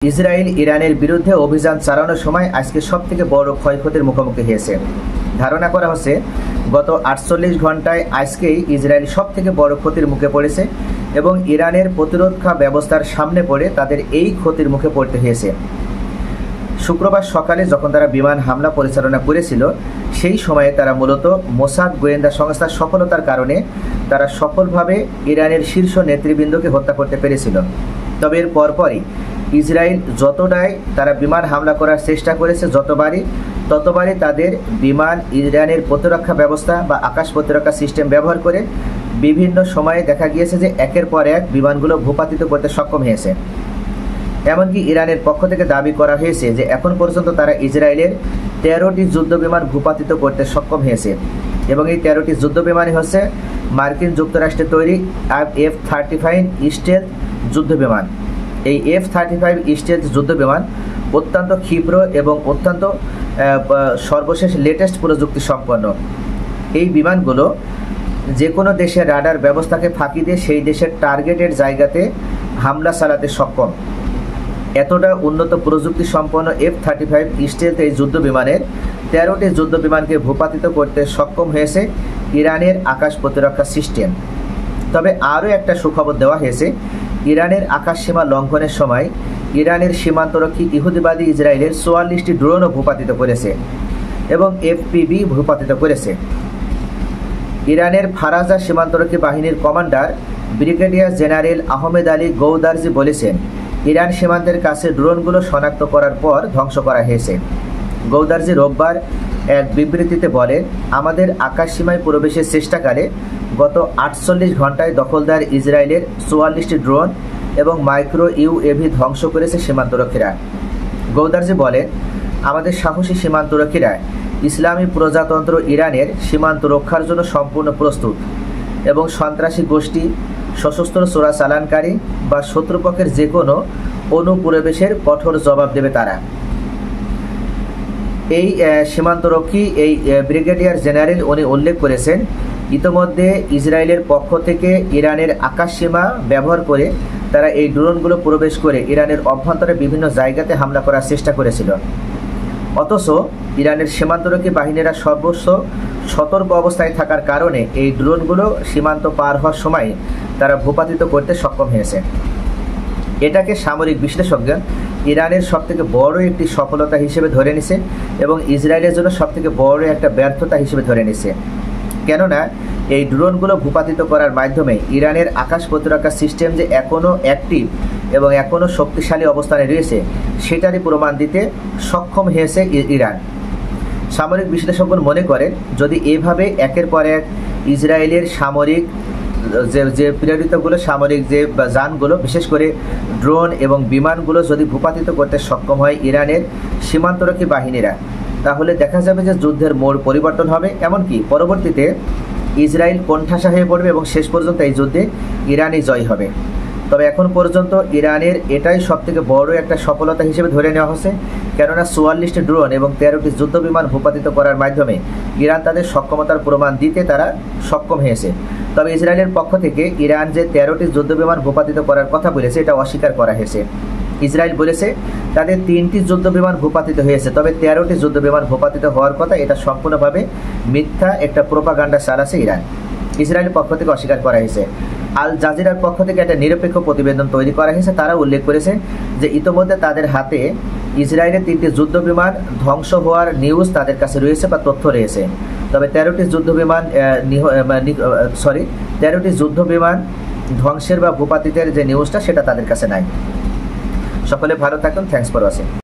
Israel ইরানের বিরুদ্ধে অভিযান চালানোর সময় আজকে সবথেকে বড় ক্ষয়ক্ষতির মুখোমুখি হয়েছে। ধারণা করা হচ্ছে গত 48 ঘন্টায় আজকেই ইসরায়েল সবথেকে বড় ক্ষতির মুখে পড়েছে এবং ইরানের প্রতিরক্ষা ব্যবস্থার সামনে পড়ে তাদের এই ক্ষতির মুখে পড়তে হয়েছে। শুক্রবার সকালে যখন তারা বিমান হামলা পরিচালনা করেছিল সেই সময়ে তারা মূলত মোসাদ গোয়েন্দা সংস্থার সফলতার কারণে তারা সফলভাবে ইরানের শীর্ষ নেতৃবৃন্দকে হত্যা করতে পেরেছিল। তবে এর পরপরই ইসরায়েল যতটাই তারা বিমান হামলা করার চেষ্টা করেছে ততবারই তাদের বিমান ইরানের প্রতিরক্ষা ব্যবস্থা বা আকাশ প্রতিরক্ষা সিস্টেম ব্যবহার করে বিভিন্ন সময়ে দেখা গিয়েছে যে একের পর এক বিমানগুলো ভূপাতিত করতে সক্ষম হয়েছে। এমনকি ইরানের পক্ষ থেকে দাবি করা হয়েছে যে এখন পর্যন্ত তারা ইসরায়েলের 13টি যুদ্ধবিমান ভূপাতিত করতে সক্ষম হয়েছে এবং এই 13টি যুদ্ধবিমানই হচ্ছে মার্কিন যুক্তরাষ্ট্রের তৈরি F-35 স্টেলথ যুদ্ধবিমান। এই F-35 স্টেলথ যুদ্ধবিমান অত্যন্ত ক্ষিপ্র এবং অত্যন্ত সর্বশেষ লেটেস্ট প্রযুক্তি সম্পন্ন। এই বিমানগুলো যে কোনো দেশের রাডার ব্যবস্থাকে ফাঁকি দিয়ে সেই দেশের টার্গেটের জায়গাতে হামলা চালাতে সক্ষম। এতটা উন্নত প্রযুক্তি সম্পন্ন F-35 স্টেলথ এই যুদ্ধবিমানের 13টি যুদ্ধবিমানকে ভূপাতিত করতে সক্ষম হয়েছে ইরানের আকাশ প্রতিরক্ষা সিস্টেম। তবে আরও একটা সুখবর দেওয়া হয়েছে, ইরানের আকাশ সীমা লঙ্ঘনের সময় ইরানের সীমান্তরক্ষী ইহুদিবাদী ইসরায়েলের 44টি ড্রোনও ভূপাতিত করেছে এবং FPV ভূপাতিত করেছে। ইরানের ফারাজা সীমান্তরক্ষী বাহিনীর commander brigadier general Ahmed Ali Goudarzi বলেছেন, ইরান সীমান্তের কাছে ড্রোনগুলো শনাক্ত করার পর ধ্বংস করা হয়েছে। গৌদারজি রোববার এক বিবৃতিতে বলেন, আমাদের আকাশ সীমায় প্রবেশের চেষ্টাকালে গত 48 ঘন্টায় দখলদার ইসরায়েলের 44টি ড্রোন এবং মাইক্রো UAV ধ্বংস করেছে সীমান্তরক্ষীরা। গৌদারজি বলেন, আমাদের সাহসী সীমান্তরক্ষীরা ইসলামী প্রজাতন্ত্র ইরানের সীমান্ত রক্ষার জন্য সম্পূর্ণ প্রস্তুত এবং সন্ত্রাসী গোষ্ঠী, সশস্ত্র চোরাচালানকারী বা শত্রুপক্ষের যে কোনো অনুপ্রবেশের কঠোর জবাব দেবে তারা। এই সীমান্তরক্ষী এই ব্রিগেডিয়ার জেনারেল উনি উল্লেখ করেছেন, ইতোমধ্যে ইসরায়েলের পক্ষ থেকে ইরানের আকাশ সীমা ব্যবহার করে তারা এই ড্রোনগুলো প্রবেশ করে ইরানের অভ্যন্তরে বিভিন্ন জায়গাতে হামলা করার চেষ্টা করেছিল। অথচ ইরানের সীমান্তরক্ষী বাহিনীরা সর্বোচ্চ সতর্ক অবস্থায় থাকার কারণে এই ড্রোনগুলো সীমান্ত পার হওয়ার সময় তারা ভূপাতিত করতে সক্ষম হয়েছে। এটাকে সামরিক বিশ্লেষকরা ইরানের সবথেকে বড় একটি সফলতা হিসেবে ধরে নিছে এবং ইসরায়েলের জন্য সবথেকে বড় একটা ব্যর্থতা হিসেবে ধরে নিছে। কেননা এই ড্রোনগুলো ভূপাতিত করার মাধ্যমে ইরানের আকাশ প্রতিরক্ষা সিস্টেম যে এখনও অ্যাক্টিভ এবং এখনও শক্তিশালী অবস্থানে রয়েছে সেটারই প্রমাণ দিতে সক্ষম হয়েছে ইরান। সামরিক বিশ্লেষকগণ মনে করেন, যদি এভাবে একের পর এক ইসরায়েলের সামরিক যে প্রেরিতগুলো সামরিক যে যানগুলো বিশেষ করে ড্রোন এবং বিমানগুলো যদি ভূপাতিত করতে সক্ষম হয় ইরানের সীমান্তরক্ষী বাহিনীরা, তাহলে দেখা যাবে যে যুদ্ধের মোড় পরিবর্তন হবে, এমনকি পরবর্তীতে ইসরায়েল কোণঠাসা হয়ে পড়বে এবং শেষ পর্যন্ত এই যুদ্ধে ইরানই জয় হবে। তবে এখন পর্যন্ত ইরানের এটাই সবথেকে বড় একটা সফলতা হিসেবে ধরে নেওয়া হচ্ছে, কেননা 44টি ড্রোন এবং 13টি যুদ্ধবিমান ভূপাতিত করার মাধ্যমে ইরান তাদের সক্ষমতার প্রমাণ দিতে তারা সক্ষম হয়েছে। তবে ইসরায়েলের পক্ষ থেকে ইরান যে 13টি যুদ্ধবিমান ভূপাতিত করার কথা বলেছে এটা অস্বীকার করা হয়েছে। ইসরায়েল বলেছে তাদের 3টি যুদ্ধবিমান ভূপাতিত হয়েছে, তবে 13টি যুদ্ধবিমান ভূপাতিত হওয়ার কথা এটা সম্পূর্ণভাবে মিথ্যা একটা প্রোপাগান্ডা চালাচ্ছে ইরান। ইসরায়েলের পক্ষ থেকে অস্বীকার করা হয়েছে। আল জাজিরার পক্ষ থেকে একটা নিরপেক্ষ প্রতিবেদন তৈরি করা হয়েছে, তারা উল্লেখ করেছে যে ইতোমধ্যে তাদের হাতে ইসরায়েলের 3টি যুদ্ধবিমান ধ্বংস হওয়ার নিউজ তাদের কাছে রয়েছে বা তথ্য রয়েছে। তবে 13টি যুদ্ধবিমান ধ্বংসের বা ভূপাতিতের যে নিউজটা সেটা তাদের কাছে নাই। সকলে ভালো থাকুন। Thanks for watching.